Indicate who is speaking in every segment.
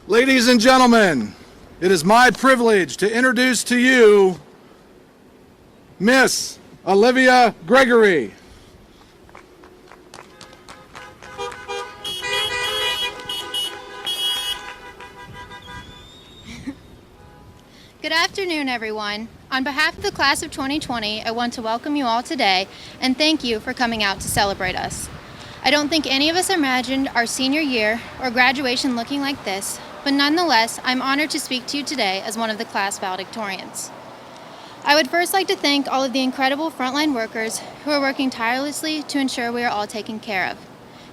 Speaker 1: Ladies and gentlemen, it is my privilege to introduce to you Miss Olivia Gregory.
Speaker 2: Good afternoon, everyone. On behalf of the class of 2020, I want to welcome you all today and thank you for coming out to celebrate us. I don't think any of us imagined our senior year or graduation looking like this, but nonetheless, I'm honored to speak to you today as one of the class valedictorians. I would first like to thank all of the incredible frontline workers who are working tirelessly to ensure we are all taken care of.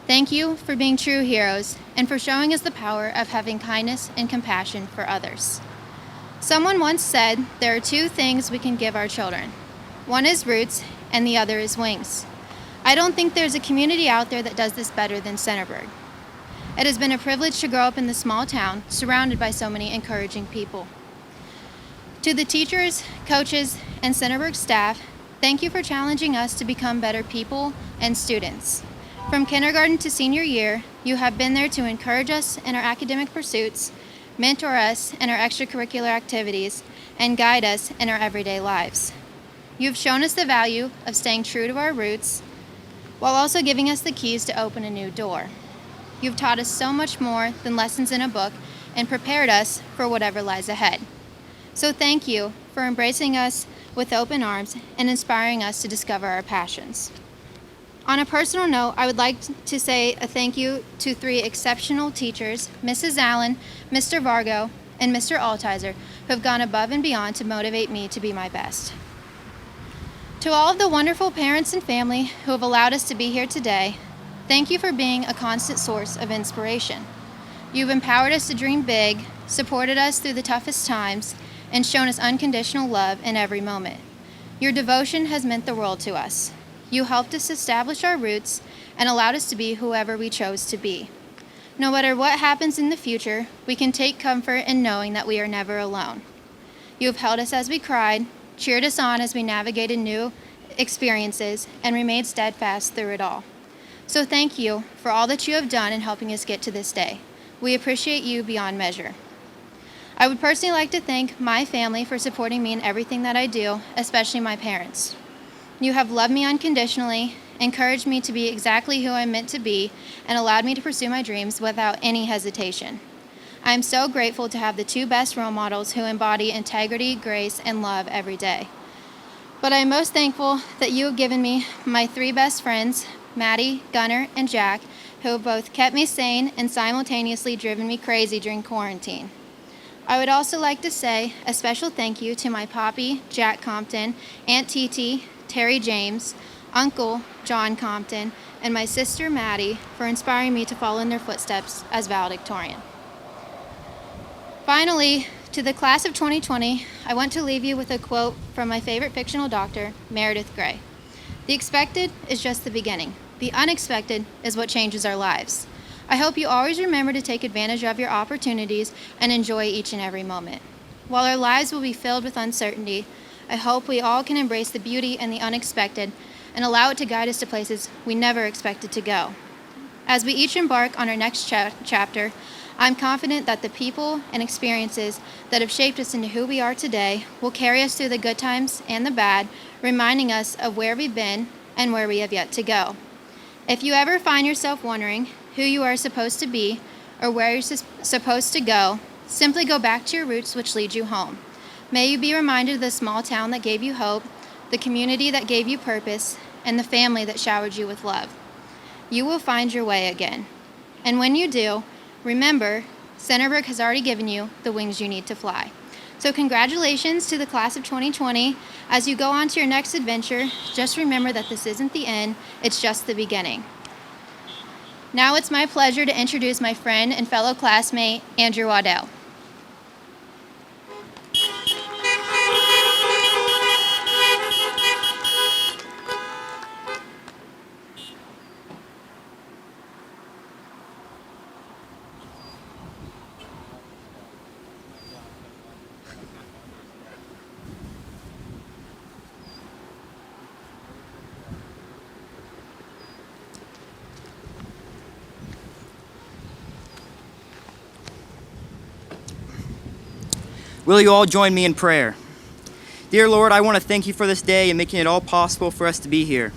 Speaker 2: Thank you for being true heroes and for showing us the power of having kindness and compassion for others. Someone once said there are two things we can give our children. One is roots and the other is wings. I don't think there's a community out there that does this better than Centerburg. It has been a privilege to grow up in this small town surrounded by so many encouraging people. To the teachers, coaches, and Centerburg staff, thank you for challenging us to become better people and students. From kindergarten to senior year, you have been there to encourage us in our academic pursuits, mentor us in our extracurricular activities, and guide us in our everyday lives. You've shown us the value of staying true to our roots, while also giving us the keys to open a new door. You've taught us so much more than lessons in a book and prepared us for whatever lies ahead. So thank you for embracing us with open arms and inspiring us to discover our passions. On a personal note, I would like to say a thank you to three exceptional teachers, Mrs. Allen, Mr. Vargo, and Mr. Altizer, who have gone above and beyond to motivate me to be my best. To all of the wonderful parents and family who have allowed us to be here today, thank you for being a constant source of inspiration. You've empowered us to dream big, supported us through the toughest times, and shown us unconditional love in every moment. Your devotion has meant the world to us. You helped us establish our roots and allowed us to be whoever we chose to be. No matter what happens in the future, we can take comfort in knowing that we are never alone. You have held us as we cried, cheered us on as we navigated new experiences, and remained steadfast through it all. So thank you for all that you have done in helping us get to this day. We appreciate you beyond measure. I would personally like to thank my family for supporting me in everything that I do, especially my parents. You have loved me unconditionally, encouraged me to be exactly who I'm meant to be, and allowed me to pursue my dreams without any hesitation. I am so grateful to have the two best role models who embody integrity, grace, and love every day. But I am most thankful that you have given me my three best friends, Maddie, Gunnar, and Jack, who have both kept me sane and simultaneously driven me crazy during quarantine. I would also like to say a special thank you to my poppy, Jack Compton, Aunt Titi, Terry James, Uncle John Compton, and my sister Maddie for inspiring me to follow in their footsteps as valedictorian. Finally, to the class of 2020, I want to leave you with a quote from my favorite fictional doctor, Meredith Grey. The expected is just the beginning. The unexpected is what changes our lives. I hope you always remember to take advantage of your opportunities and enjoy each and every moment. While our lives will be filled with uncertainty, I hope we all can embrace the beauty and the unexpected and allow it to guide us to places we never expected to go. As we each embark on our next chapter, I'm confident that the people and experiences that have shaped us into who we are today will carry us through the good times and the bad, reminding us of where we've been and where we have yet to go. If you ever find yourself wondering who you are supposed to be or where you're supposed to go, simply go back to your roots which lead you home. May you be reminded of the small town that gave you hope, the community that gave you purpose, and the family that showered you with love. You will find your way again. And when you do, remember, Centerburg has already given you the wings you need to fly. So congratulations to the class of 2020. As you go on to your next adventure, just remember that this isn't the end, it's just the beginning. Now it's my pleasure to introduce my friend and fellow classmate, Andrew Waddell.
Speaker 3: Will you all join me in prayer? Dear Lord, I want to thank you for this day and making it all possible for us to be here.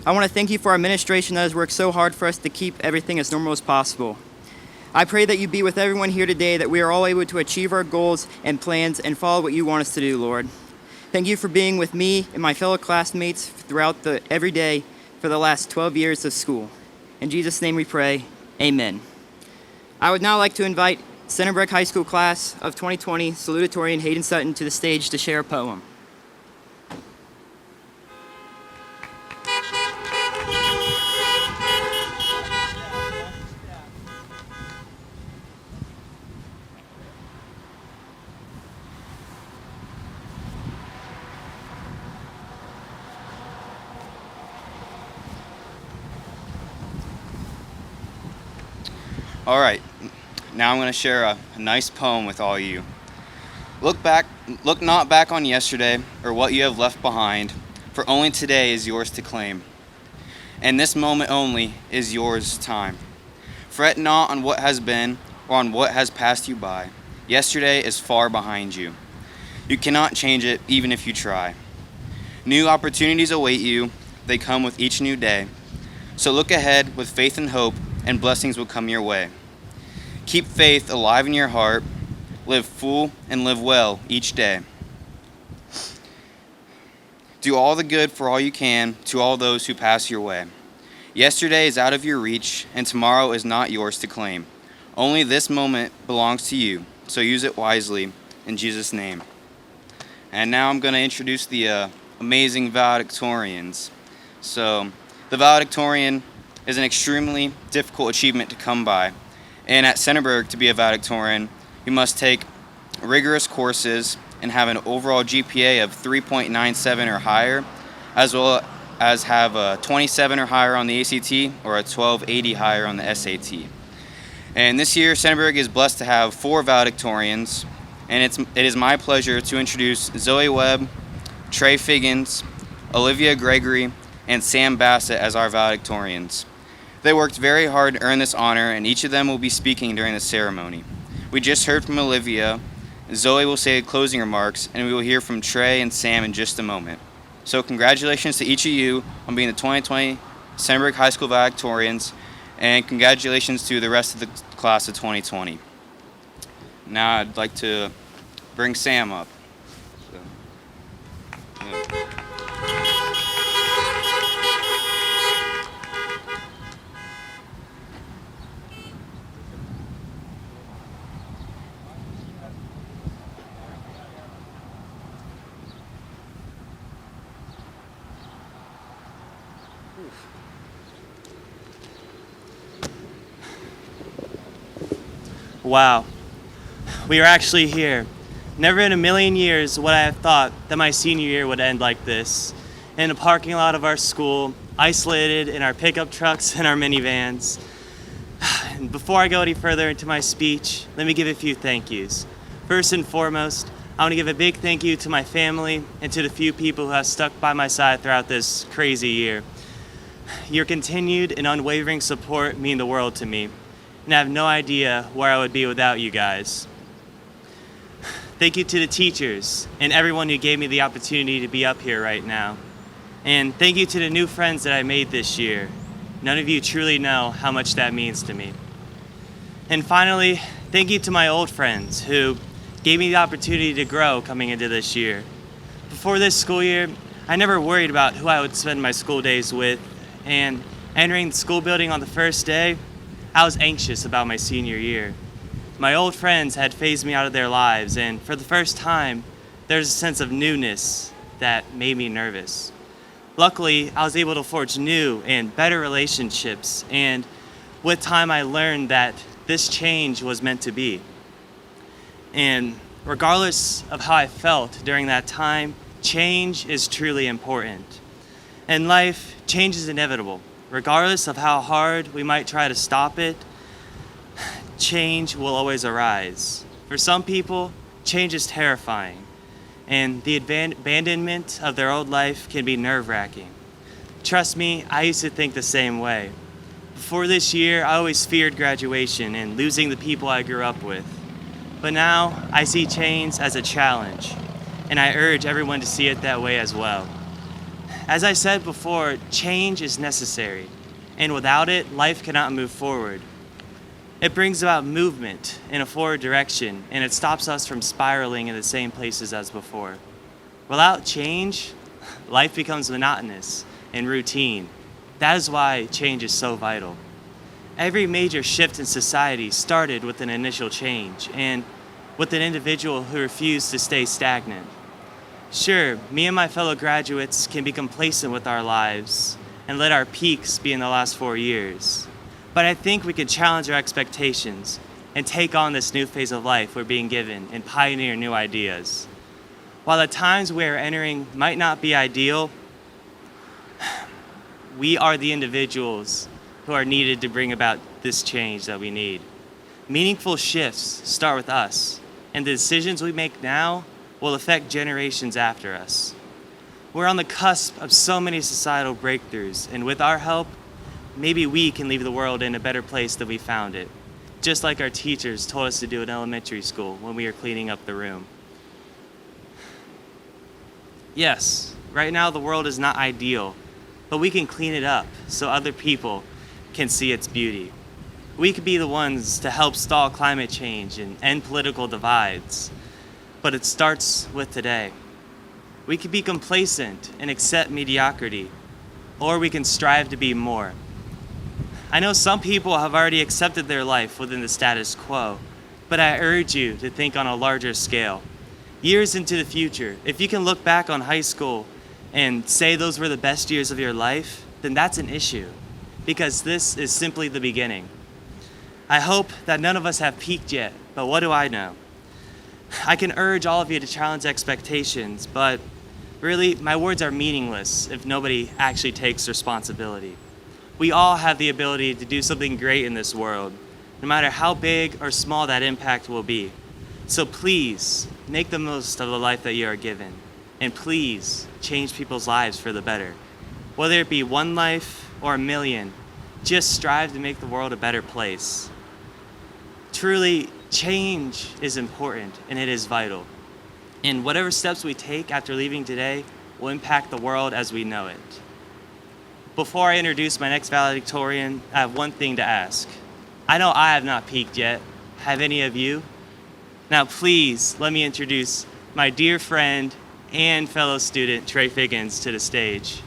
Speaker 3: I want to thank you for our administration that has worked so hard for us to keep everything as normal as possible. I pray that you be with everyone here today, that we are all able to achieve our goals and plans and follow what you want us to do, Lord. Thank you for being with me and my fellow classmates throughout every day for the last 12 years of school. In Jesus' name we pray, amen. I would now like to invite Centerburg High School class of 2020 salutatorian Hayden Sutton to the stage to share a poem.
Speaker 4: All right, now I'm going to share a nice poem with all you. Look not back on yesterday or what you have left behind, for only today is yours to claim. And this moment only is yours time. Fret not on what has been or on what has passed you by. Yesterday is far behind you. You cannot change it even if you try. New opportunities await you, they come with each new day. So look ahead with faith and hope, and blessings will come your way. Keep faith alive in your heart, live full and live well each day. Do all the good for all you can to all those who pass your way. Yesterday is out of your reach, and tomorrow is not yours to claim. Only this moment belongs to you, so use it wisely in Jesus' name. And now I'm going to introduce the amazing valedictorians. So, the valedictorian is an extremely difficult achievement to come by. And at Centerburg, to be a valedictorian, you must take rigorous courses and have an overall GPA of 3.97 or higher, as well as have a 27 or higher on the ACT or a 1280 higher on the SAT. And this year, Centerburg is blessed to have 4 valedictorians, and it is my pleasure to introduce Zoe Webb, Trey Figgins, Olivia Gregory, and Sam Bassett as our valedictorians. They worked very hard to earn this honor, and each of them will be speaking during the ceremony. We just heard from Olivia. Zoe will say closing remarks, and we will hear from Trey and Sam in just a moment. So congratulations to each of you on being the 2020 Centerburg High School valedictorians, and congratulations to the rest of the class of 2020. Now I'd like to bring Sam up.
Speaker 5: Wow, we are actually here. Never in a million years would I have thought that my senior year would end like this, in a parking lot of our school, isolated in our pickup trucks and our minivans. And before I go any further into my speech, let me give a few thank yous. First and foremost, I want to give a big thank you to my family and to the few people who have stuck by my side throughout this crazy year. Your continued and unwavering support mean the world to me, and I have no idea where I would be without you guys. Thank you to the teachers and everyone who gave me the opportunity to be up here right now. And thank you to the new friends that I made this year. None of you truly know how much that means to me. And finally, thank you to my old friends who gave me the opportunity to grow coming into this year. Before this school year, I never worried about who I would spend my school days with, and entering the school building on the first day, I was anxious about my senior year. My old friends had phased me out of their lives, and for the first time, there's a sense of newness that made me nervous. Luckily, I was able to forge new and better relationships, and with time I learned that this change was meant to be. And regardless of how I felt during that time, change is truly important. In life, change is inevitable. Regardless of how hard we might try to stop it, change will always arise. For some people, change is terrifying, and the abandonment of their old life can be nerve-wracking. Trust me, I used to think the same way. Before this year, I always feared graduation and losing the people I grew up with. But now I see change as a challenge, and I urge everyone to see it that way as well. As I said before, change is necessary, and without it, life cannot move forward. It brings about movement in a forward direction, and it stops us from spiraling in the same places as before. Without change, life becomes monotonous and routine. That is why change is so vital. Every major shift in society started with an initial change and with an individual who refused to stay stagnant. Sure, me and my fellow graduates can be complacent with our lives and let our peaks be in the last 4 years. But I think we can challenge our expectations and take on this new phase of life we're being given and pioneer new ideas. While the times we are entering might not be ideal, we are the individuals who are needed to bring about this change that we need. Meaningful shifts start with us, and the decisions we make now will affect generations after us. We're on the cusp of so many societal breakthroughs, and with our help, maybe we can leave the world in a better place than we found it, just like our teachers told us to do in elementary school when we were cleaning up the room. Yes, right now the world is not ideal, but we can clean it up so other people can see its beauty. We could be the ones to help stall climate change and end political divides, but it starts with today. We could be complacent and accept mediocrity, or we can strive to be more. I know some people have already accepted their life within the status quo, but I urge you to think on a larger scale. Years into the future, if you can look back on high school and say those were the best years of your life, then that's an issue, because this is simply the beginning. I hope that none of us have peaked yet, but what do I know? I can urge all of you to challenge expectations, but really, my words are meaningless if nobody actually takes responsibility. We all have the ability to do something great in this world, no matter how big or small that impact will be. So please, make the most of the life that you are given, and please change people's lives for the better. Whether it be one life or a million, just strive to make the world a better place. Truly, change is important and it is vital. And whatever steps we take after leaving today will impact the world as we know it. Before I introduce my next valedictorian, I have one thing to ask. I know I have not peaked yet. Have any of you? Now please, let me introduce my dear friend and fellow student, Trey Figgins, to the stage.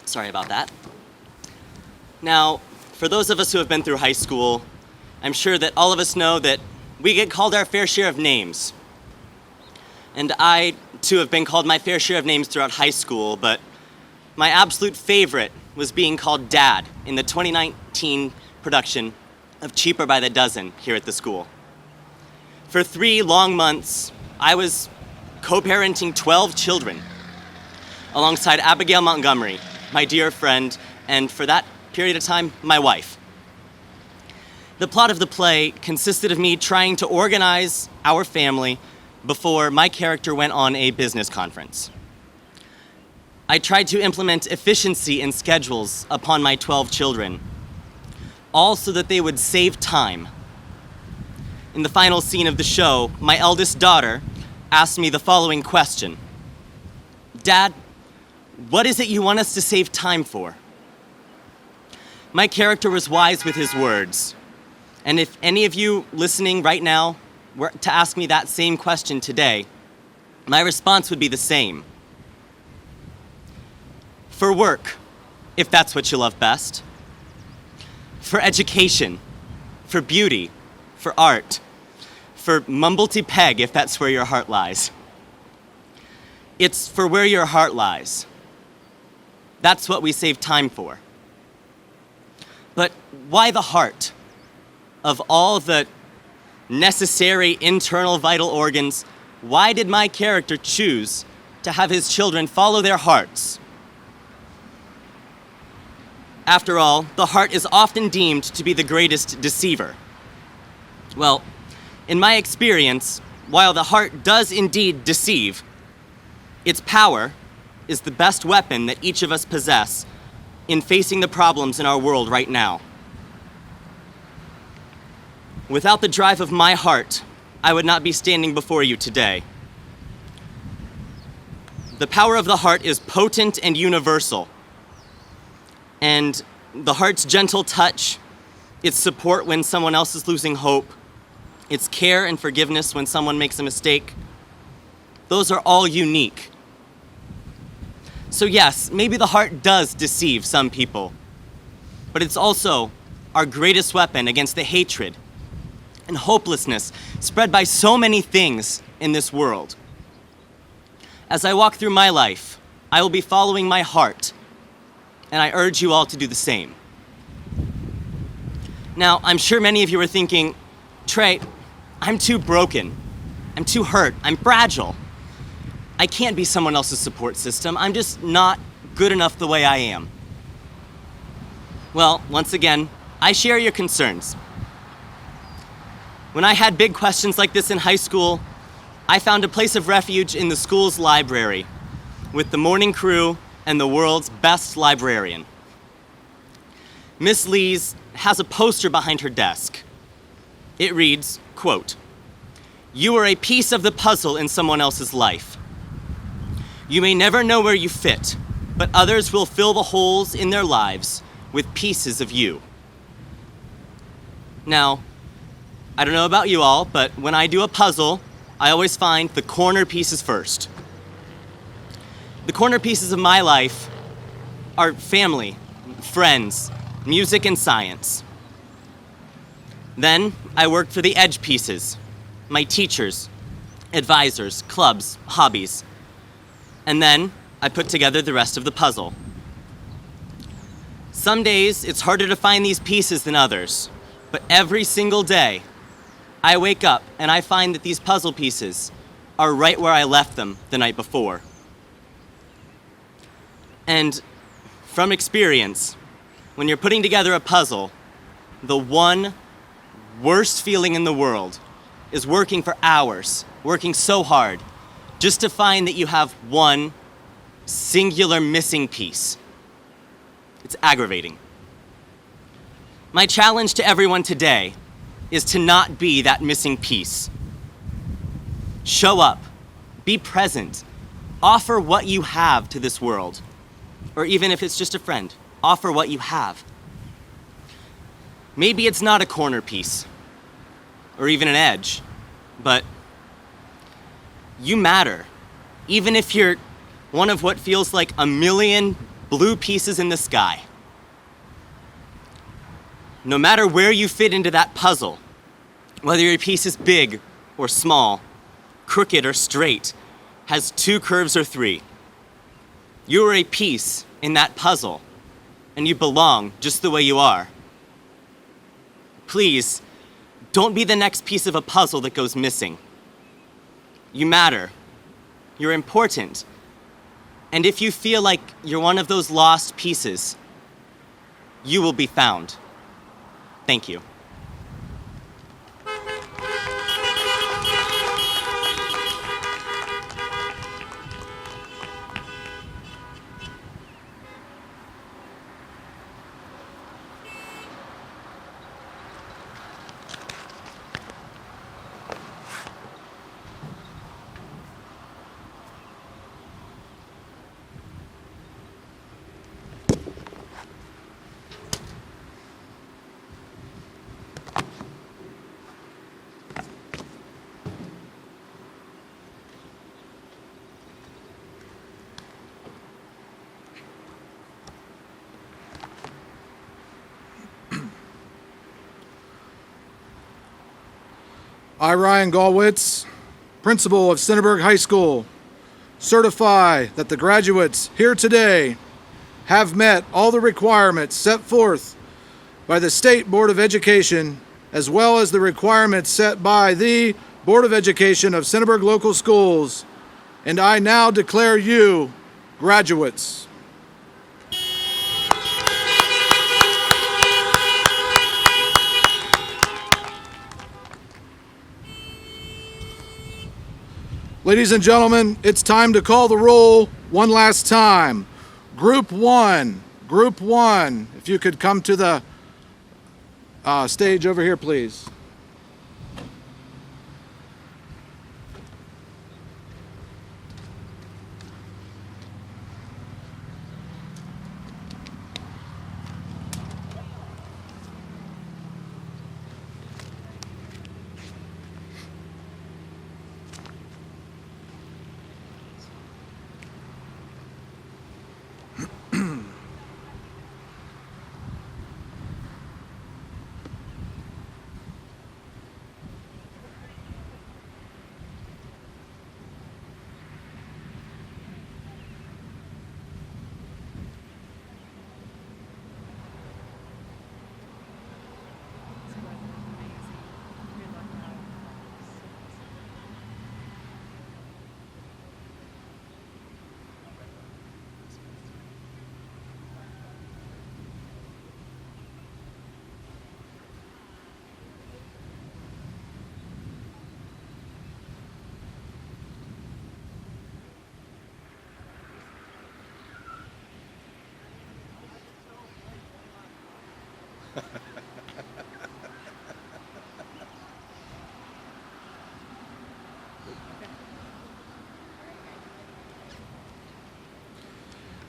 Speaker 6: Sorry about that. Now, for those of us who have been through high school, I'm sure that all of us know that we get called our fair share of names. And I, too, have been called my fair share of names throughout high school, but my absolute favorite was being called Dad in the 2019 production of Cheaper by the Dozen here at the school. For 3 long months, I was co-parenting 12 children alongside Abigail Montgomery, my dear friend, and for that period of time, my wife. The plot of the play consisted of me trying to organize our family before my character went on a business conference. I tried to implement efficiency in schedules upon my 12 children, all so that they would save time. In the final scene of the show, my eldest daughter asked me the following question: Dad, what is it you want us to save time for? My character was wise with his words. And if any of you listening right now were to ask me that same question today, my response would be the same. For work, if that's what you love best. For education, for beauty, for art, for mumble-te-peg, if that's where your heart lies. It's for where your heart lies. That's what we save time for. But why the heart? Of all the necessary internal vital organs, why did my character choose to have his children follow their hearts? After all, the heart is often deemed to be the greatest deceiver. Well, in my experience, while the heart does indeed deceive, its power is the best weapon that each of us possess in facing the problems in our world right now. Without the drive of my heart, I would not be standing before you today. The power of the heart is potent and universal. And the heart's gentle touch, its support when someone else is losing hope, its care and forgiveness when someone makes a mistake, those are all unique. So yes, maybe the heart does deceive some people, but it's also our greatest weapon against the hatred and hopelessness spread by so many things in this world. As I walk through my life, I will be following my heart, and I urge you all to do the same. Now, I'm sure many of you are thinking, Trey, I'm too broken, I'm too hurt, I'm fragile. I can't be someone else's support system. I'm just not good enough the way I am. Well, once again, I share your concerns. When I had big questions like this in high school, I found a place of refuge in the school's library with the morning crew and the world's best librarian. Miss Lees has a poster behind her desk. It reads, quote, "You are a piece of the puzzle in someone else's life. You may never know where you fit, but others will fill the holes in their lives with pieces of you." Now, I don't know about you all, but when I do a puzzle, I always find the corner pieces first. The corner pieces of my life are family, friends, music, and science. Then I work for the edge pieces, my teachers, advisors, clubs, hobbies. And then I put together the rest of the puzzle. Some days it's harder to find these pieces than others, but every single day I wake up and I find that these puzzle pieces are right where I left them the night before. And from experience, when you're putting together a puzzle, the one worst feeling in the world is working for hours, working so hard, just to find that you have one singular missing piece. It's aggravating. My challenge to everyone today is to not be that missing piece. Show up, be present, offer what you have to this world. Or even if it's just a friend, offer what you have. Maybe it's not a corner piece, or even an edge, but you matter. Even if you're one of what feels like a million blue pieces in the sky. No matter where you fit into that puzzle, whether your piece is big or small, crooked or straight, has 2 curves or 3, you are a piece in that puzzle, and you belong just the way you are. Please, don't be the next piece of a puzzle that goes missing. You matter. You're important. And if you feel like you're one of those lost pieces, you will be found. Thank you.
Speaker 1: I, Ryan Galwitz, principal of Centerburg High School, certify that the graduates here today have met all the requirements set forth by the State Board of Education, as well as the requirements set by the Board of Education of Centerburg Local Schools, and I now declare you graduates. Ladies and gentlemen, it's time to call the roll one last time. Group one, if you could come to the stage over here, please.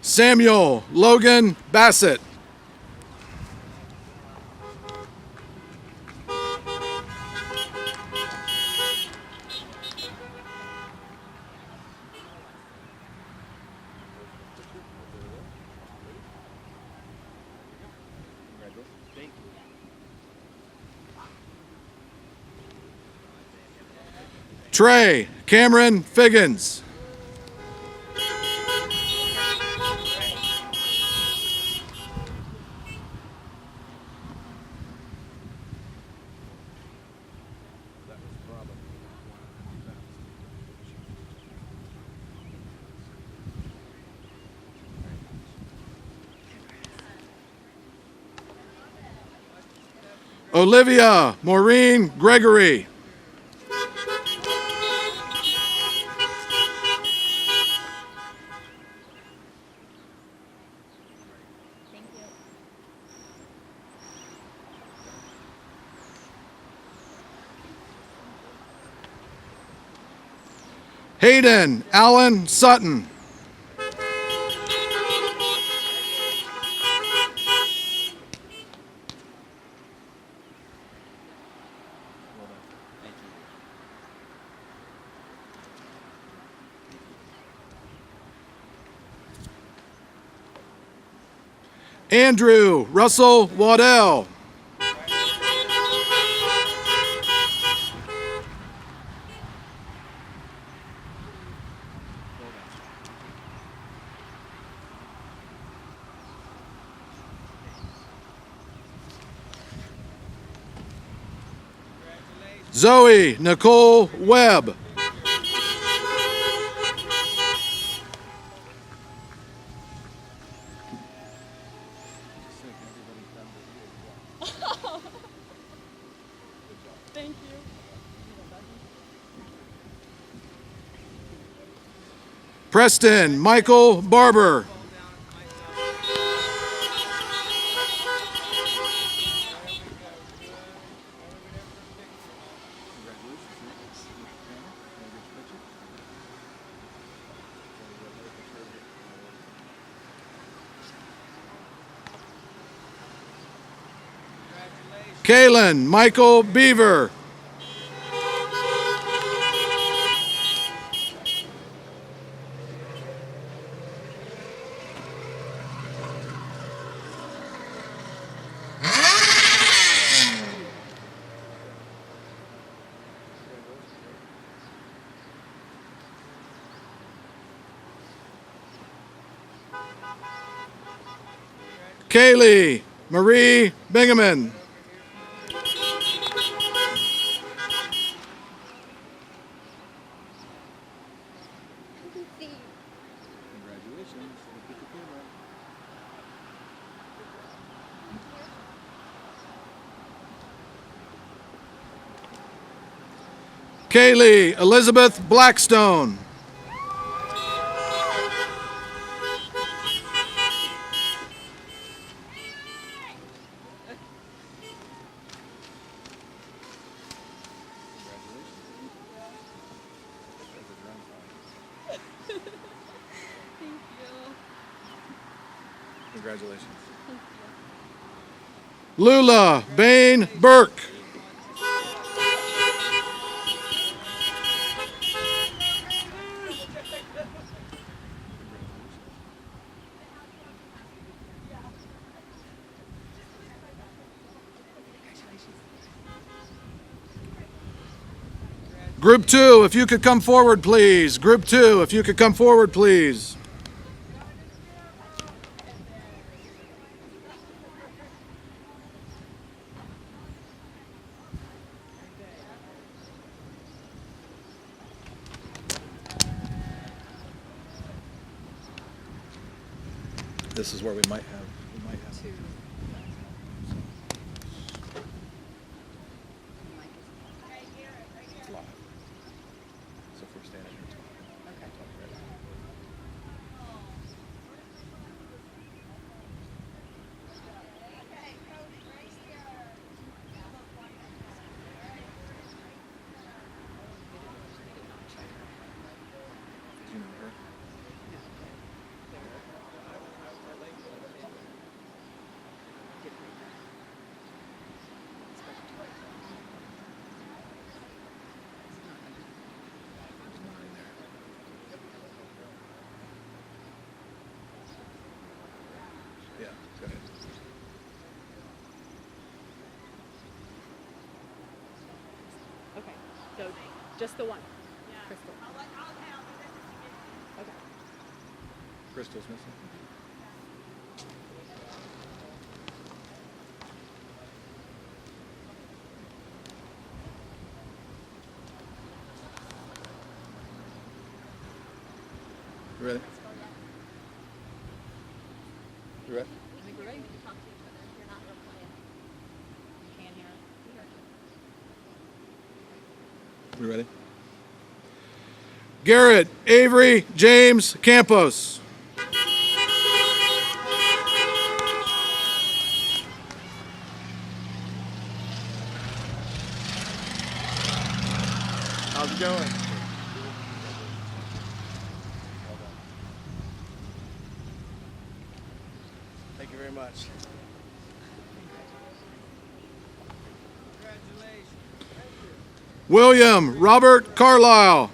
Speaker 1: Samuel Logan Bassett. Trey Cameron Figgins. Olivia Maureen Gregory. Hayden Allen Sutton. Andrew Russell Waddell. Zoe Nicole Webb.
Speaker 7: Thank you.
Speaker 1: Preston Michael Barber. Kalen Michael Beaver. Kaylee Marie Bingaman. Kaylee Elizabeth Blackstone. Congratulations. Lula Bain Burke. Group 2, if you could come forward, please. Group 2, if you could come forward, please. This is where we might have. It's live. So if we're standing here talking, talk right now. Do you know her? Yeah, go ahead.
Speaker 7: Okay, so just the one. Crystal. Okay.
Speaker 1: Crystal's missing. You ready? You ready?
Speaker 7: I think we're ready. Talk to each other. You're not real quiet. You can hear us.
Speaker 1: You ready? Garrett Avery James Campos. How's it going? Thank you very much. William Robert Carlisle.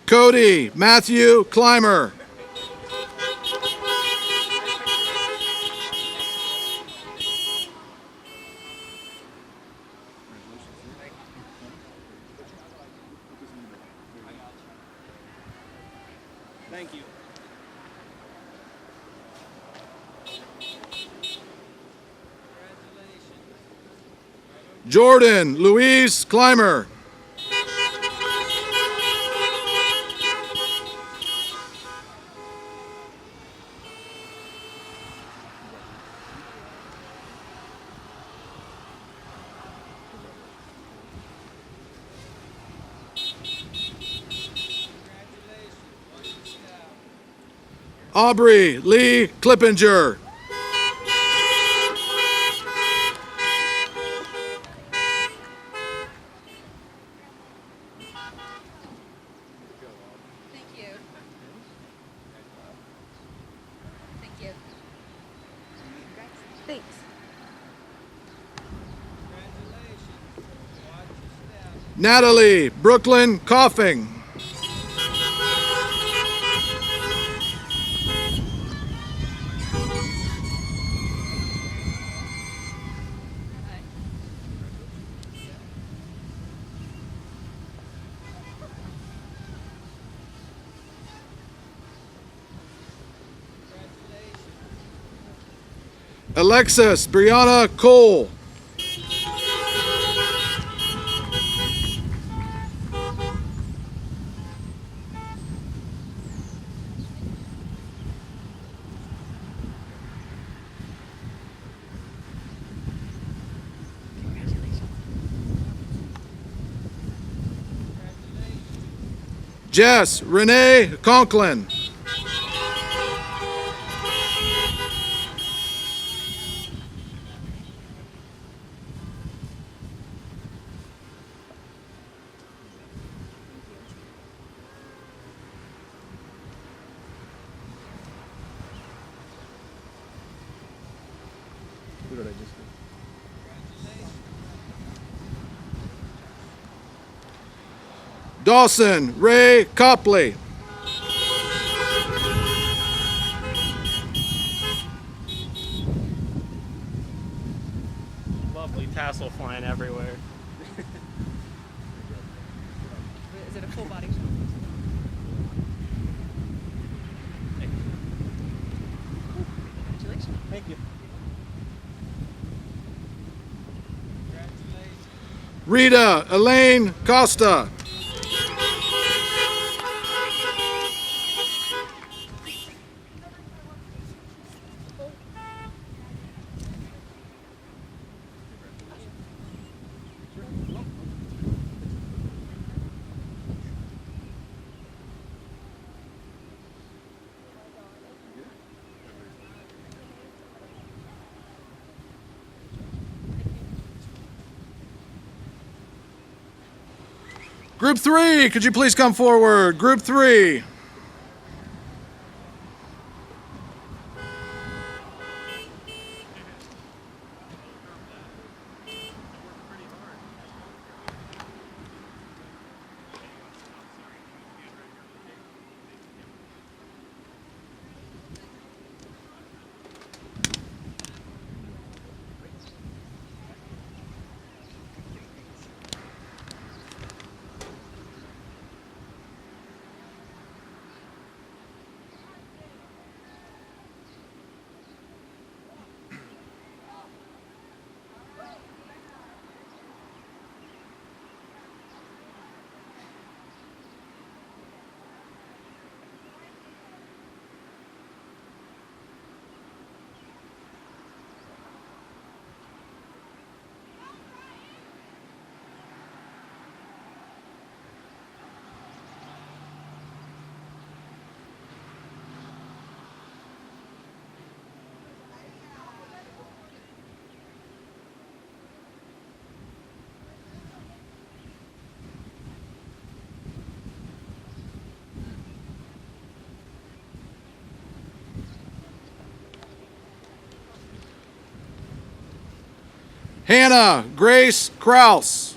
Speaker 1: Cody Matthew Clymer.
Speaker 5: Thank you.
Speaker 1: Jordan Louise Clymer. Aubrey Lee Clippinger.
Speaker 7: Thank you. Thank you. Thanks.
Speaker 1: Natalie Brooklyn Coughing. Alexis Brianna Cole. Jess Renee Conklin. Dawson Ray Copley.
Speaker 5: Lovely tassel flying everywhere.
Speaker 8: Is it a full body shot? Congratulations.
Speaker 5: Thank you.
Speaker 1: Rita Elaine Costa. Group 3, could you please come forward? Group 3. Hannah Grace Kraus.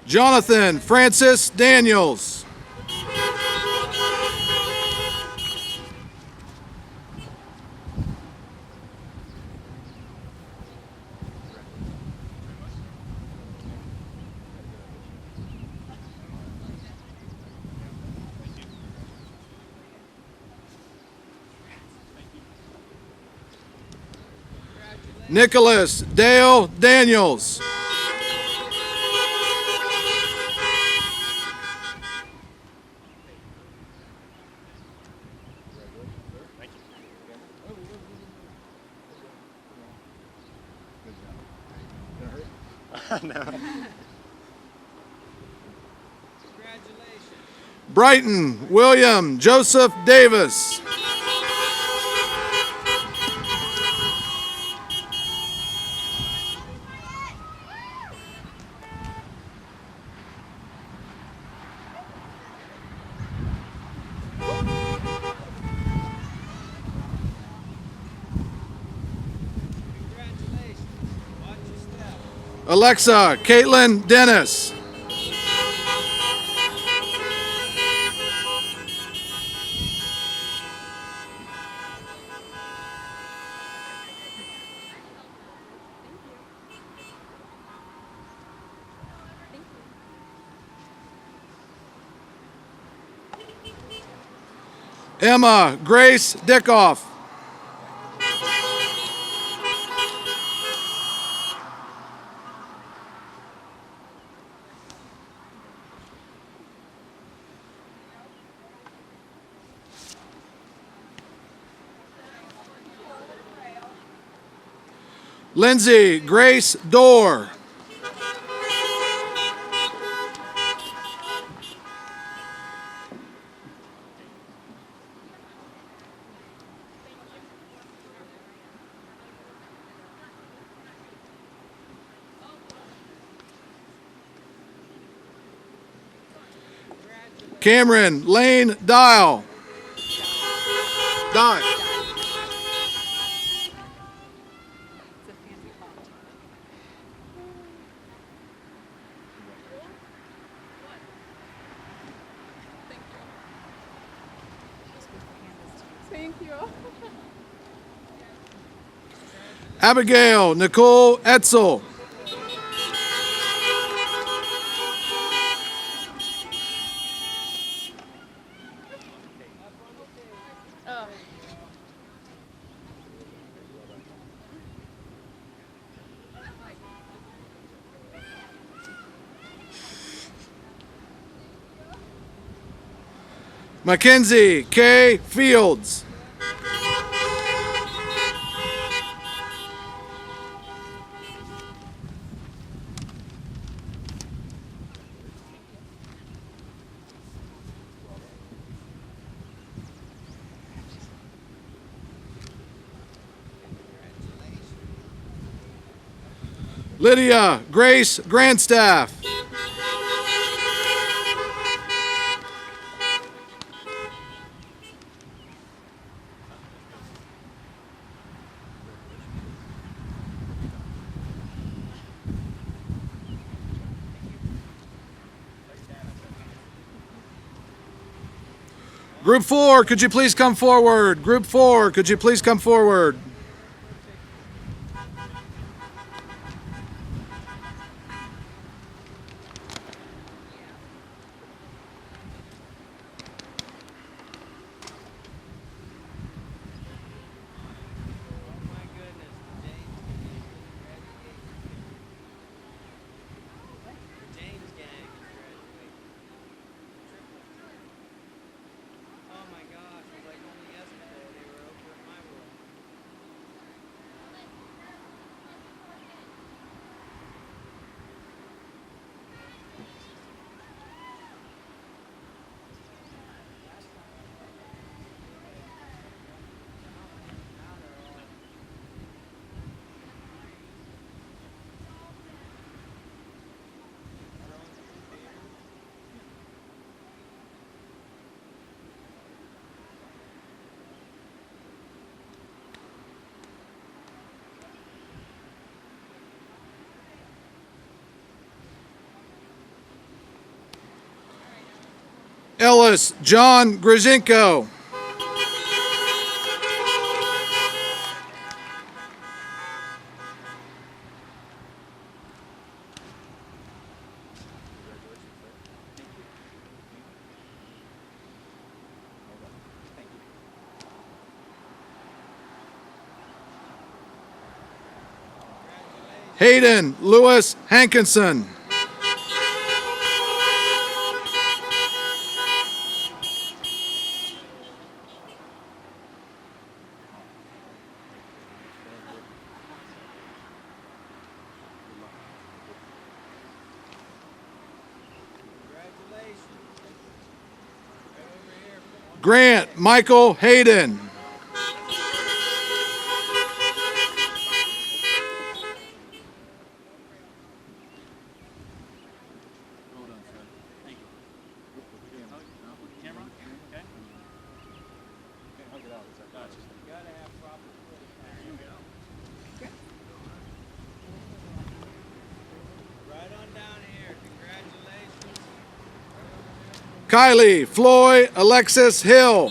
Speaker 1: Jonathan Francis Daniels. Nicholas Dale Daniels. Brighton William Joseph Davis. Alexa Caitlin Dennis. Emma Grace Dickoff. Lindsay Grace Dorr. Cameron Lane Dial. Dial.
Speaker 8: It's a fancy font. Thank you. You're supposed to hand this to you. Thank you.
Speaker 1: Abigail Nicole Etzel.
Speaker 8: Oh.
Speaker 1: Mackenzie K. Fields. Lydia Grace Grandstaff. Group 4, could you please come forward? Group 4, could you please come forward? Ellis John Grzinko. Hayden Lewis Hankinson. Grant Michael Hayden. Kylie Floyd Alexis Hill.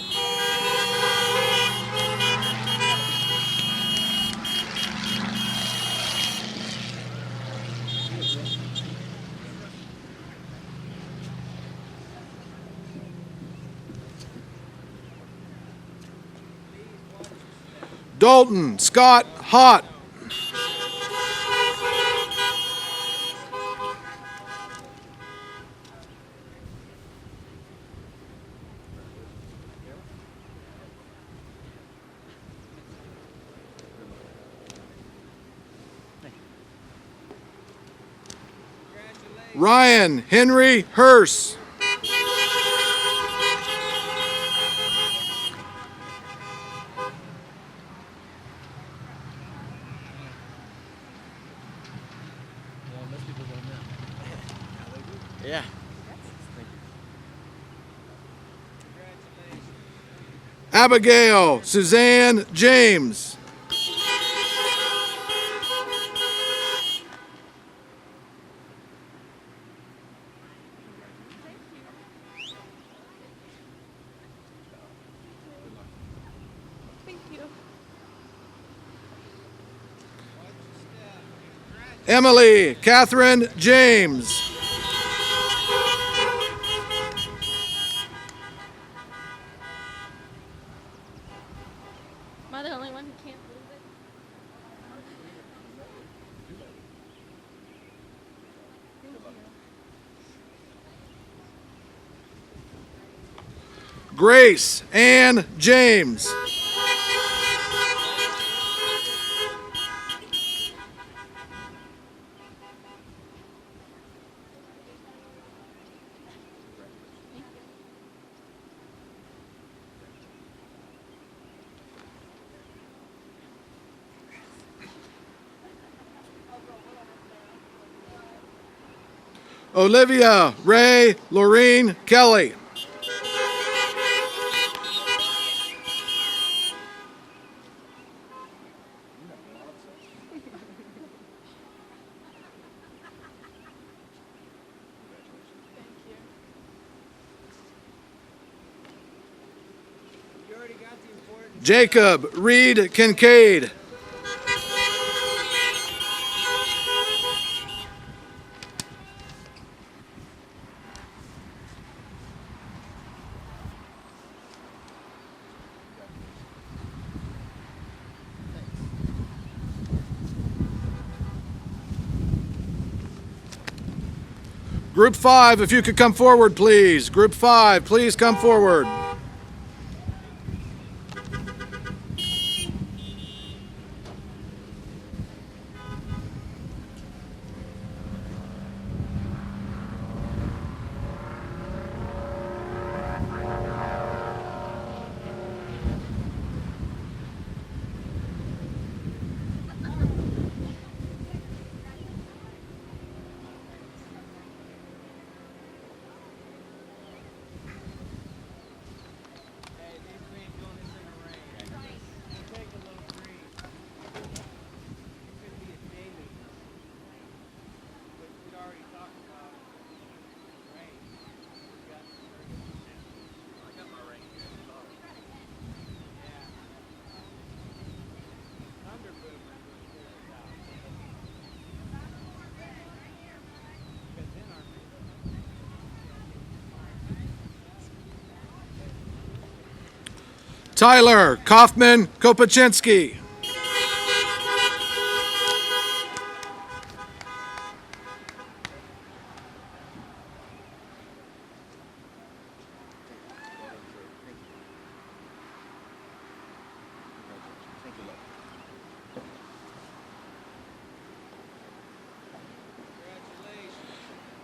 Speaker 1: Dalton Scott Hott. Ryan Henry Hurst.
Speaker 9: Yeah.
Speaker 1: Abigail Suzanne James.
Speaker 8: Thank you.
Speaker 1: Emily Catherine James.
Speaker 8: Am I the only one who can't believe it?
Speaker 1: Grace Ann James. Olivia Ray Laureen Kelly. Jacob Reed Kincaid. Group 5, if you could come forward, please. Group 5, please come forward. Tyler Kaufman Kopachinski.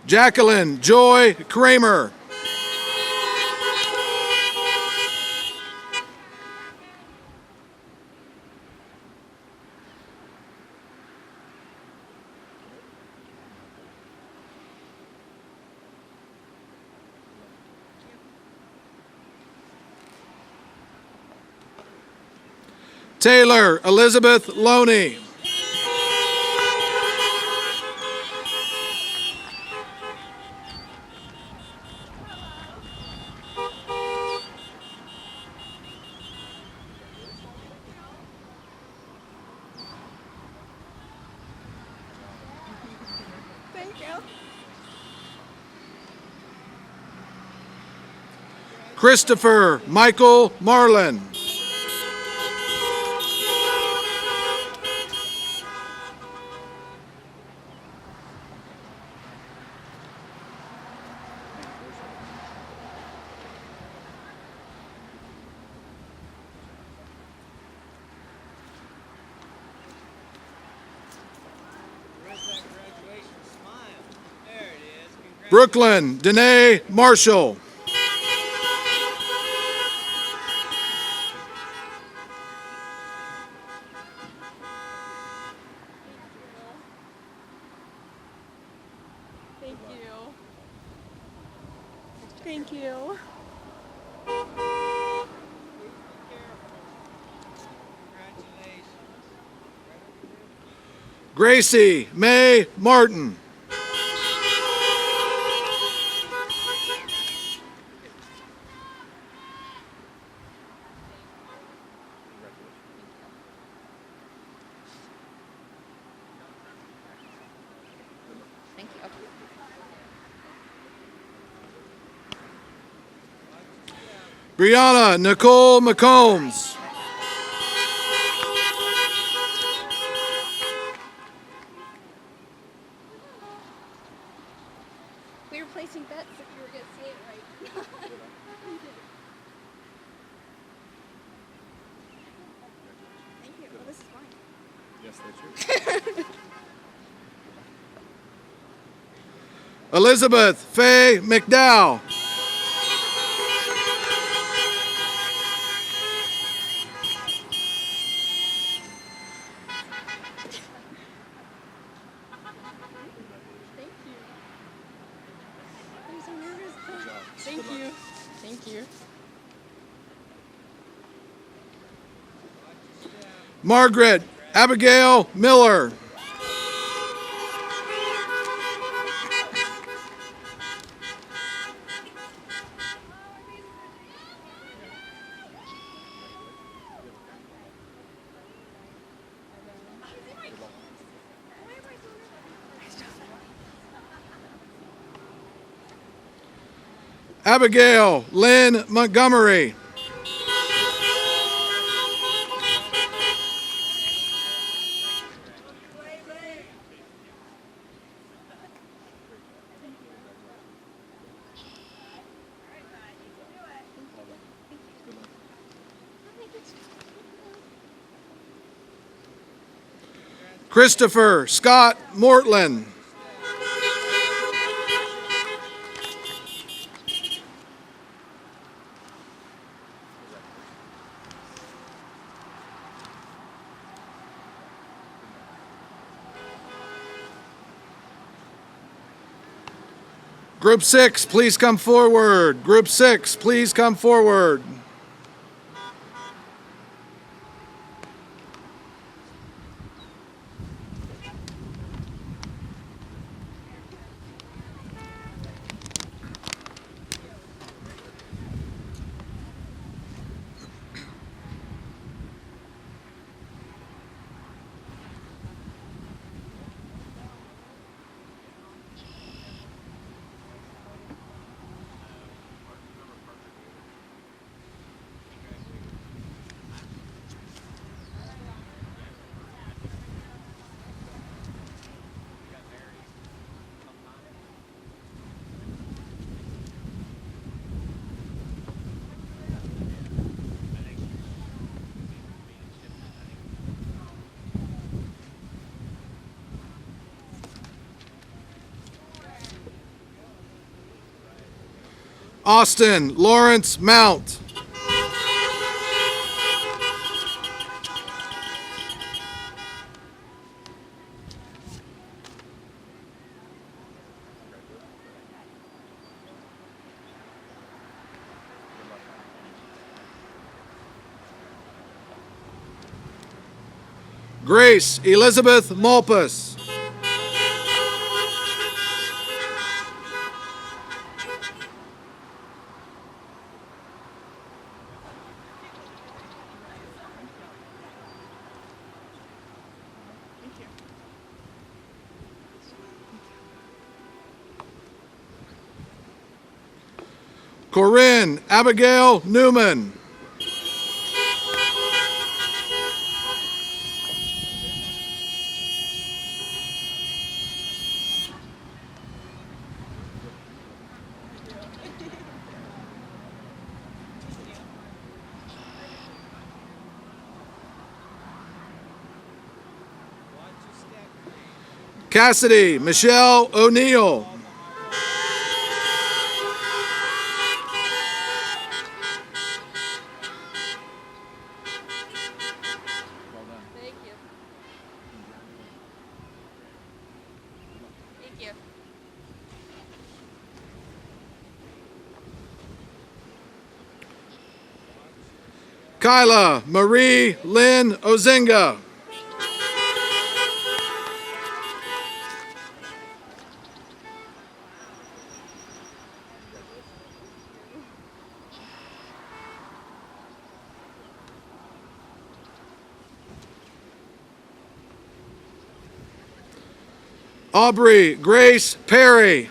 Speaker 1: Jacqueline Joy Kramer. Taylor Elizabeth Loney.
Speaker 8: Thank you.
Speaker 1: Christopher Michael Marlin. Brooklyn Danae Marshall.
Speaker 8: Thank you. Thank you.
Speaker 1: Gracie May Martin.
Speaker 7: Thank you.
Speaker 1: Brianna Nicole McCombs.
Speaker 7: We were placing bets if you were going to say it right. Thank you. Well, this is mine.
Speaker 1: Yes, that's yours. Elizabeth Faye McDowell.
Speaker 8: Thank you. I'm so nervous. Thank you. Thank you.
Speaker 1: Margaret Abigail Miller. Abigail Lynn Montgomery. Christopher Scott Mortland. Group 6, please come forward. Group 6, please come forward. Austin Lawrence Mount. Grace Elizabeth Malpas. Corinne Abigail Newman. Cassidy Michelle O'Neill.
Speaker 7: you.
Speaker 1: Kyla Marie Lynn Ozinga. Aubrey Grace Perry.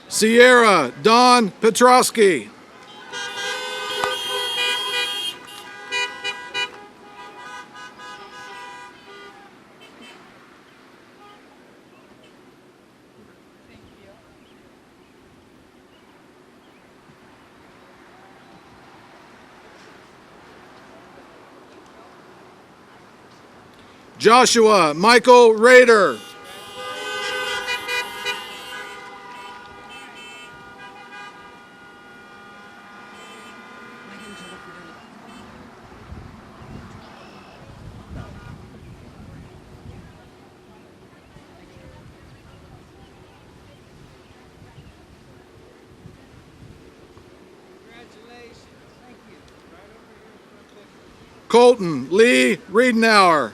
Speaker 1: Sierra Dawn Petrosky. Joshua Michael Rader. Colton Lee Riedenauer.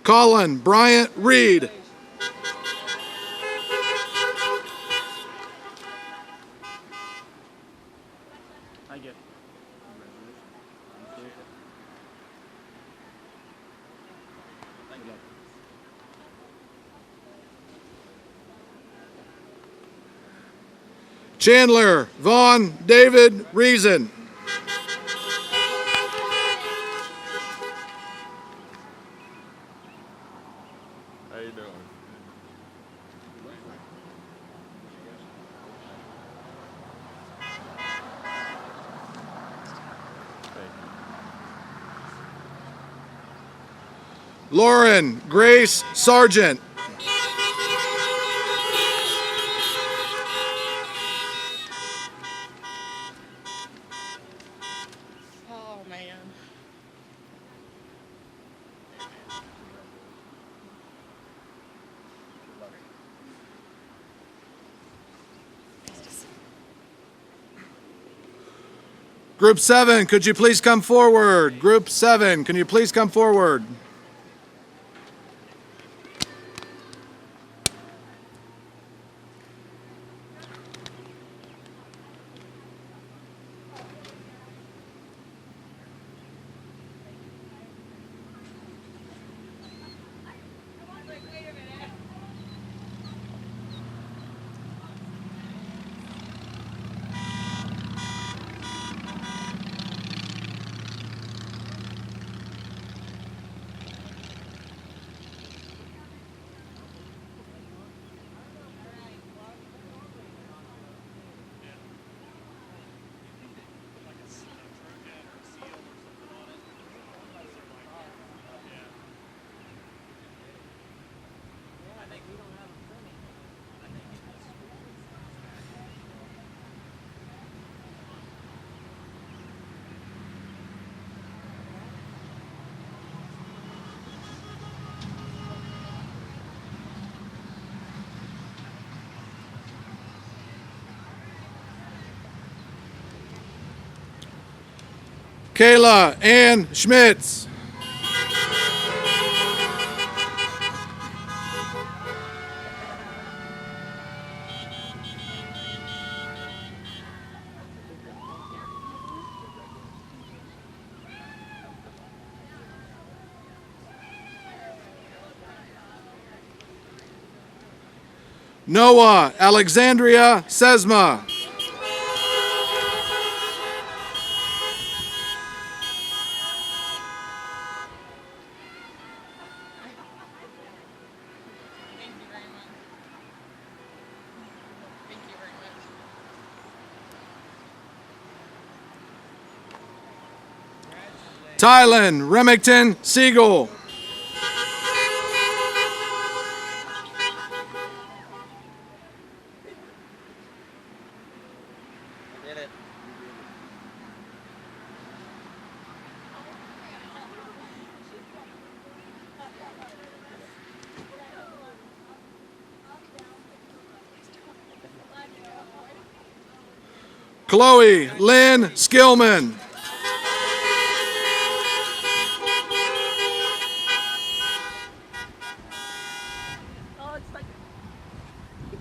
Speaker 1: Colin Bryant Reed. Chandler Vaughn David Reason.
Speaker 10: How you doing?
Speaker 1: Lauren Grace Sargent.
Speaker 7: Oh, man.
Speaker 1: Group 7, could you please come forward? Group 7, can you please come forward? Kayla Ann Schmitz. Noah Alexandria Sesma. Tylen Remington Siegel.
Speaker 6: Did it.
Speaker 1: Chloe Lynn Skillman.
Speaker 8: Oh, it's like. You.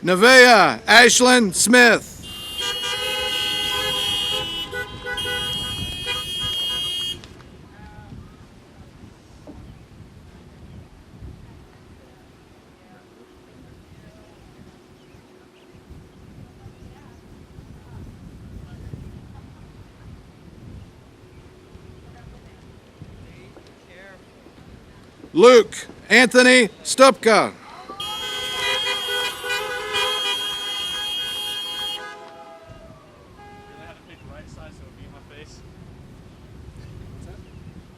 Speaker 1: Nevaeh Ashlyn Smith. Luke Anthony Stupka.
Speaker 10: Really had to pick the right size so it would be in my face. What's that?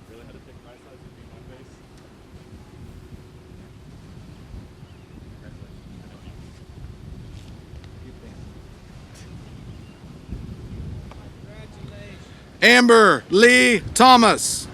Speaker 10: Really had to pick the right size so it would be in my face.
Speaker 1: Amber Lee Thomas.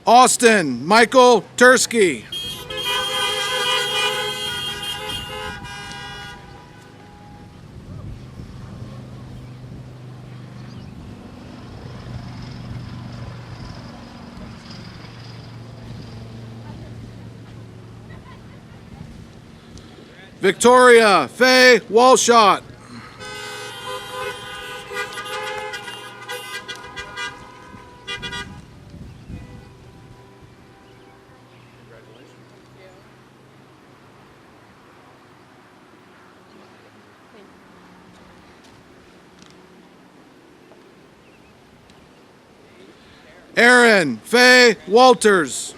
Speaker 1: Austin Michael Tursky. Victoria Faye Walshot. Aaron Faye Walters.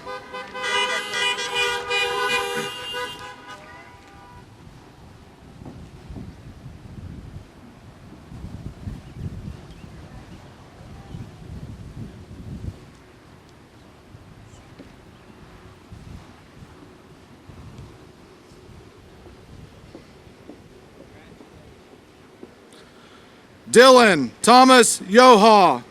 Speaker 1: Dylan Thomas Yoha.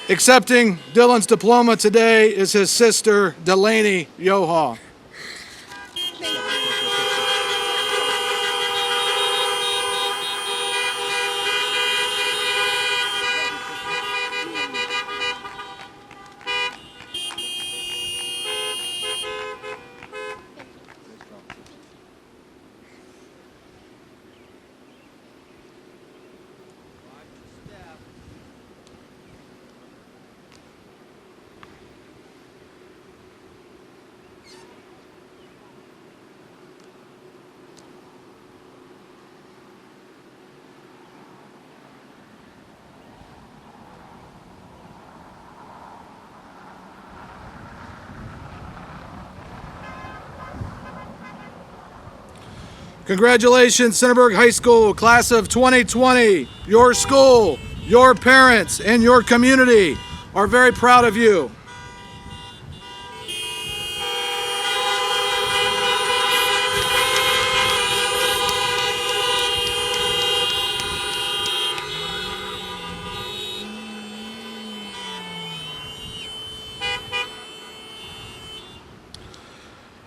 Speaker 1: Accepting Dylan's diploma today is his sister, Delaney Yoha. Congratulations, Centerburg High School, class of 2020. Your school, your parents, and your community are very proud of you.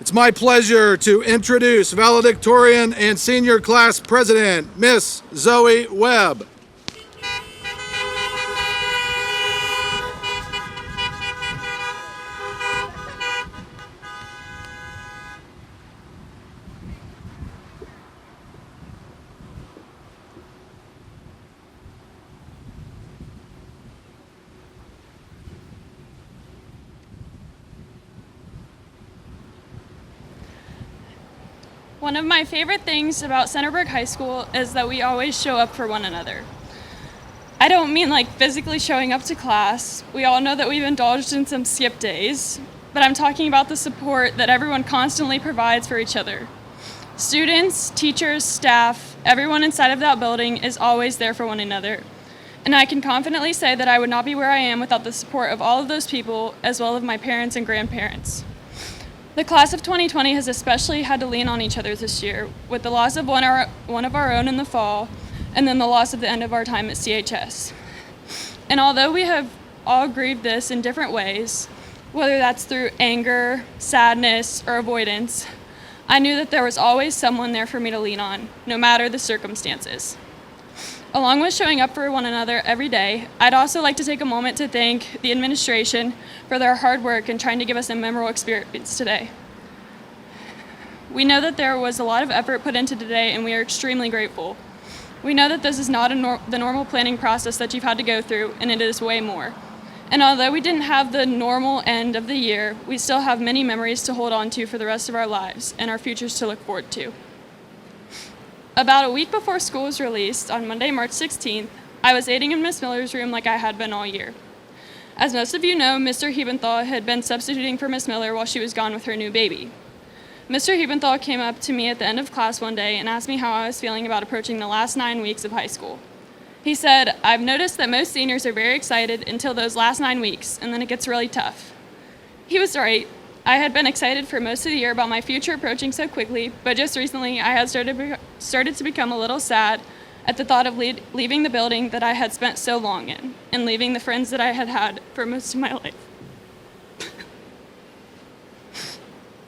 Speaker 1: It's my pleasure to introduce valedictorian and senior class president, Miss Zoe Webb.
Speaker 11: One of my favorite things about Centerburg High School is that we always show up for one another. I don't mean like physically showing up to class. We all know that we've indulged in some skip days, but I'm talking about the support that everyone constantly provides for each other. Students, teachers, staff, everyone inside of that building is always there for one another. And I can confidently say that I would not be where I am without the support of all of those people, as well as my parents and grandparents. The class of 2020 has especially had to lean on each other this year, with the loss of one of our own in the fall, and then the loss of the end of our time at CHS. And although we have all grieved this in different ways, whether that's through anger, sadness, or avoidance, I knew that there was always someone there for me to lean on, no matter the circumstances. Along with showing up for one another every day, I'd also like to take a moment to thank the administration for their hard work in trying to give us a memorable experience today. We know that there was a lot of effort put into today, and we are extremely grateful. We know that this is not the normal planning process that you've had to go through, and it is way more. And although we didn't have the normal end of the year, we still have many memories to hold on to for the rest of our lives and our futures to look forward to. About a week before school was released, on Monday, March 16th, I was aiding in Miss Miller's room like I had been all year. As most of you know, Mr. Hebenthal had been substituting for Miss Miller while she was gone with her new baby. Mr. Hebenthal came up to me at the end of class one day and asked me how I was feeling about approaching the last 9 weeks of high school. He said, "I've noticed that most seniors are very excited until those last 9 weeks, and then it gets really tough." He was right. I had been excited for most of the year about my future approaching so quickly, but just recently I had started to become a little sad at the thought of leaving the building that I had spent so long in, and leaving the friends that I had had for most of my life.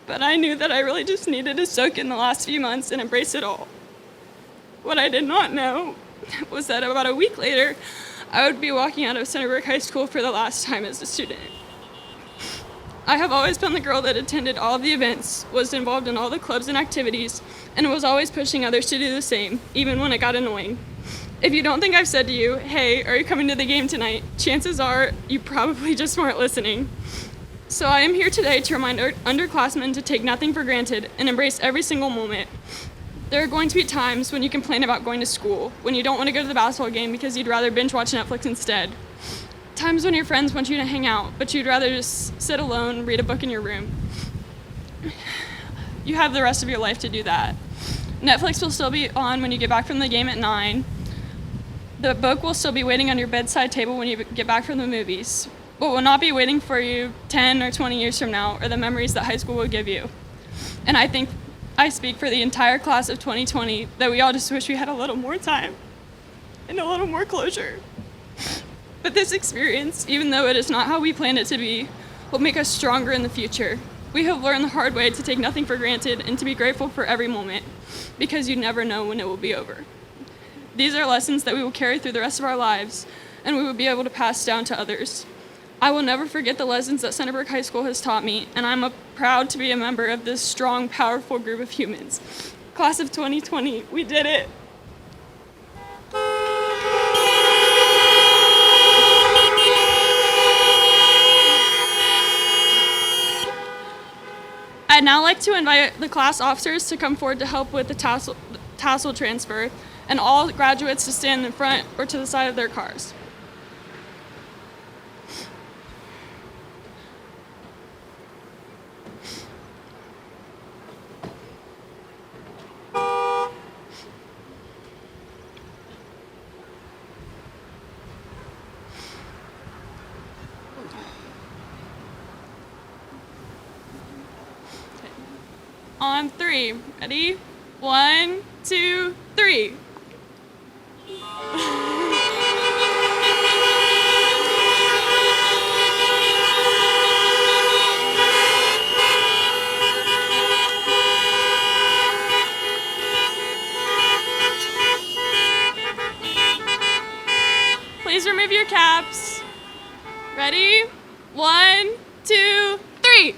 Speaker 11: But I knew that I really just needed to soak in the last few months and embrace it all. What I did not know was that about a week later, I would be walking out of Centerburg High School for the last time as a student. I have always been the girl that attended all of the events, was involved in all the clubs and activities, and was always pushing others to do the same, even when it got annoying. If you don't think I've said to you, "Hey, are you coming to the game tonight?" chances are you probably just weren't listening. So I am here today to remind underclassmen to take nothing for granted and embrace every single moment. There are going to be times when you complain about going to school, when you don't want to go to the basketball game because you'd rather binge watch Netflix instead. Times when your friends want you to hang out, but you'd rather just sit alone, read a book in your room. You have the rest of your life to do that. Netflix will still be on when you get back from the game at 9. The book will still be waiting on your bedside table when you get back from the movies. What will not be waiting for you 10 or 20 years from now are the memories that high school will give you. And I think I speak for the entire class of 2020 that we all just wish we had a little more time and a little more closure. But this experience, even though it is not how we planned it to be, will make us stronger in the future. We have learned the hard way to take nothing for granted and to be grateful for every moment, because you never know when it will be over. These are lessons that we will carry through the rest of our lives, and we will be able to pass down to others. I will never forget the lessons that Centerburg High School has taught me, and I'm proud to be a member of this strong, powerful group of humans. Class of 2020, we did it. I'd now like to invite the class officers to come forward to help with the tassel transfer, and all graduates to stand in front or to the side of their cars. On 3. Ready? 1, 2, 3. Please remove your caps. Ready? 1, 2, 3.